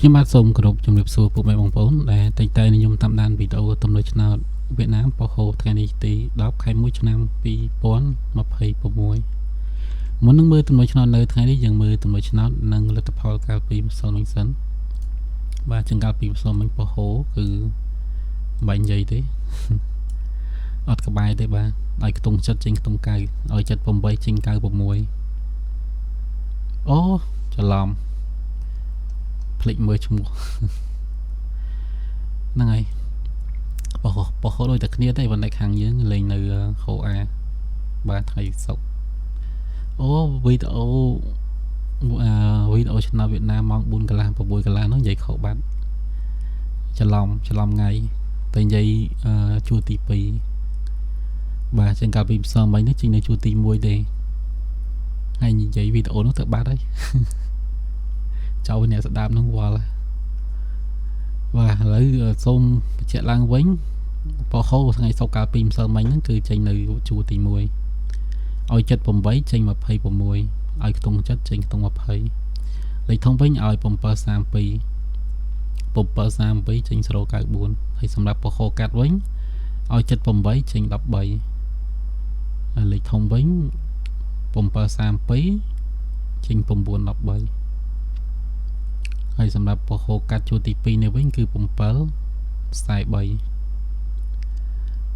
ខ្ញុំបាទសូមគោរពជំរាបសួរពុកម៉ែបងប្អូនដែលតែងតែនិយមតាមដានវីដេអូទំនុកឆ្នោតវៀតណាមប៉ុហូថ្ងៃនេះទី10ខែ1ឆ្នាំ2026មុននឹងមើលទំនុកឆ្នោតនៅថ្ងៃនេះយើងមើលទំនុកឆ្នោតនិងលទ្ធផលកាលពីម្សិលមិញសិនបាទចង្កាលពីម្សិលមិញប៉ុហូគឺមិននិយាយទេអត់ក្បែរទេបាទឲ្យខ្ទង់ចិត្តចេញខ្ទង់9ឲ្យ78ចេញ96អូច្រឡំភ្លេចមើលឈ្មោះហ្នឹងហើយប៉ុហូដូចតែគ្នាទេប៉ុន្តែខាងយើងលេងនៅខូអាបាទថ្ងៃសុក្រអូវីដេអូឆ្នោតវៀតណាមម៉ោង4កន្លះ6កន្លះនោះនិយាយខុសបាត់ច្រឡំថ្ងៃតែនិយាយជួរទី2បាទចឹងកាលពីផ្សំមិញនេះចេញនៅជួរទី1ទេហើយនិយាយវីដេអូនោះទៅបាត់ហើយចៅអ្នកស្ដាប់នឹងវល់បាទឥឡូវសូមបញ្ជាក់ឡើងវិញប៉ុហូថ្ងៃសុក្រកាលពីម្សិលមិញហ្នឹងគឺចេញនៅជួរទី1ឲ្យ78ចេញ26ឲ្យខ្ទង់7ចេញខ្ទង់20លេខធំវិញឲ្យ732ចេញ094ហើយសម្រាប់ប៉ុហូកាត់វិញឲ្យ78ចេញ13ហើយលេខធំវិញ732ចេញ913ហើយសម្រាប់ប៉ុហូកាត់ជួរទី2នេះវិញគឺ743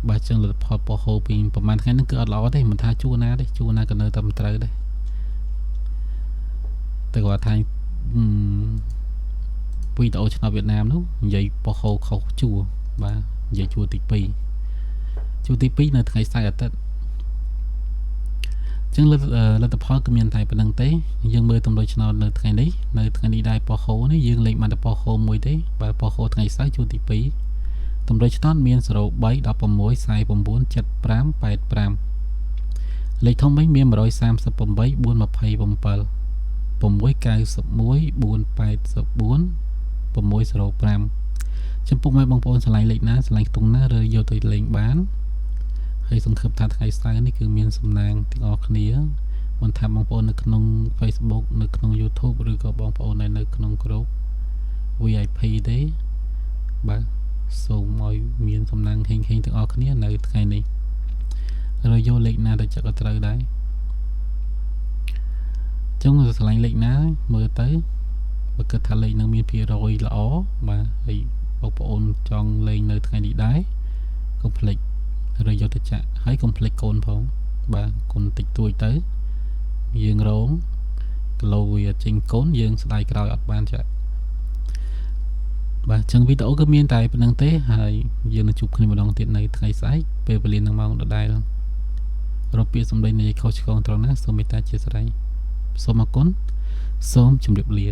បាទចឹងលទ្ធផលប៉ុហូពីប្រហែលថ្ងៃហ្នឹងគឺអត់ល្អទេមិនថាជួរណាទេជួរណាក៏នៅតែមិនត្រូវដែរតែគាត់ថាវីដេអូឆ្នោតវៀតណាមនោះនិយាយប៉ុហូខុសជួរបាទនិយាយជួរទី2នៅថ្ងៃសៅរ៍អាទិត្យចឹងលទ្ធផលគឺមានតែប៉ុណ្្នឹងទេយើងមើលទំនុកឆ្នោតនៅថ្ងៃនេះដែរប៉ុហូនេះយើងលេខបានតែប៉ុហូមួយទេបាទប៉ុហូថ្ងៃសៅរ៍ជួរទី2ទំនុកឆ្នោតមាន03 16 49 75 85លេខធំវិញមាន138 427 691 484 605ចំពោះម៉ែបងប្អូនឆ្លៃលេខណាឆ្លៃខ្ទង់ណាឬយកទៅលេងបានហើយសង្ឃឹមថាថ្ងៃសៅរ៍នេះគឺមានសំណាងទាំងអស់គ្នាមិនថាបងប្អូននៅក្នុង Facebook នៅក្នុង YouTube ឬក៏បងប្អូននៅក្នុងក្រុម VIP ទេបាទសូមឲ្យមានសំណាងហេងទាំងអស់គ្នានៅថ្ងៃនេះឬយកលេខណាទៅចិត្តក៏ត្រូវដែរចឹងឆ្លាញ់លេខណាមើលទៅបើគិតថាលេខនឹងមានភាគរយល្អបាទហើយបងប្អូនចង់លេងនៅថ្ងៃនេះដែរកុំភ្លេចឬយកទៅចាក់ហើយកុំភ្លេចកូនផងបាទកូនតិចតួចទៅយើងរងគីឡូវាចេញកូនយើងស្ដាយក្រោយអត់បានចាក់បាទចឹងវីដេអូគឺមានតែប៉ុណ្្នឹងទេហើយយើងនឹងជួបគ្នាម្ដងទៀតនៅថ្ងៃស្អែកពេលវេលានឹងម៉ោងដដែលរកពាក្យសម្ដីនៃខុសឆ្គងត្រង់ណាសូមមេត្តាជាស្រ័យសូមអរគុណសូមជម្រាបលា